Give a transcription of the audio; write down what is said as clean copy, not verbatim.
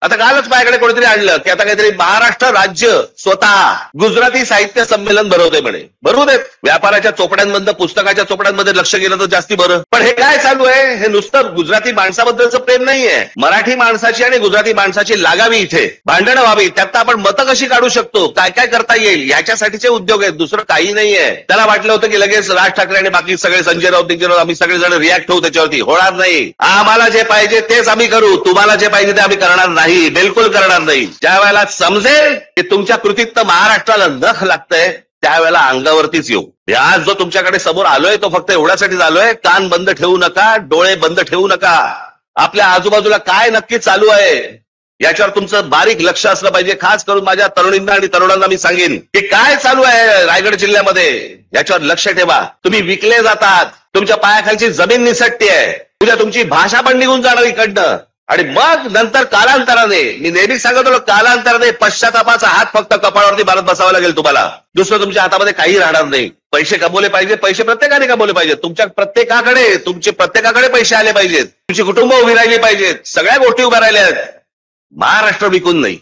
आता कालच माझ्याकडे कोणीतरी आणलं की आता काहीतरी महाराष्ट्र राज्य स्वतः गुजराती साहित्य संमेलन भरवते म्हणे. भरवू देत, व्यापाराच्या चोपड्यांमधनं पुस्तकाच्या चोपड्यांमध्ये लक्ष गेलं तर जास्ती बरं. पण हे काय चालू आहे? हे नुसतं गुजराती माणसाबद्दलचं प्रेम नाहीये, मराठी माणसाची आणि गुजराती माणसाची लागावी, इथे भांडणं व्हावी, त्यात आपण मतं कशी काढू शकतो, काय काय करता येईल याच्यासाठीचे उद्योग आहेत, दुसरं काही नाहीये. त्याला वाटलं होतं की लगेच राज ठाकरे आणि बाकी सगळे संजय राऊत आम्ही सगळेजण रिॲक्ट होऊ त्याच्यावरती. होणार नाही. आम्हाला जे पाहिजे तेच आम्ही करू, तुम्हाला जे पाहिजे ते आम्ही करणार नाही, बिलकुल करणार नाही. ज्या वेळेला समजेल की तुमच्या कृतीत महाराष्ट्राला नख लागतंय त्यावेळेला अंगावरतीच येऊ. आज जो तुमच्याकडे समोर आलोय तो फक्त एवढ्यासाठीच आलोय, कान बंद ठेवू नका, डोळे बंद ठेवू नका. आपल्या आजूबाजूला काय नक्की चालू आहे याच्यावर तुमचं बारीक लक्ष असलं पाहिजे. खास करून माझ्या तरुणींना आणि तरुणांना मी सांगेन की काय चालू आहे रायगड जिल्ह्यामध्ये याच्यावर लक्ष ठेवा. तुम्ही विकले जातात, तुमच्या पायाखालची जमीन निसटते, उद्या तुमची भाषा पण निघून जाणार इकडनं, आणि मग नंतर कालांतराने, मी नेहमी सांगत होतो, कालांतराने पश्चातापाचा हात फक्त कपाळावरती मारत बसावा लागेल तुम्हाला. दुसरं तुमच्या हातामध्ये काही राहणार नाही. पैसे कमवले पाहिजे, पैसे प्रत्येकाने कमवले पाहिजेत, तुमच्या प्रत्येकाकडे पैसे आले पाहिजेत, तुमची कुटुंब उभी राहिली पाहिजेत, सगळ्या गोष्टी उभ्या राहिल्या आहेत. महाराष्ट्र विकून नाही.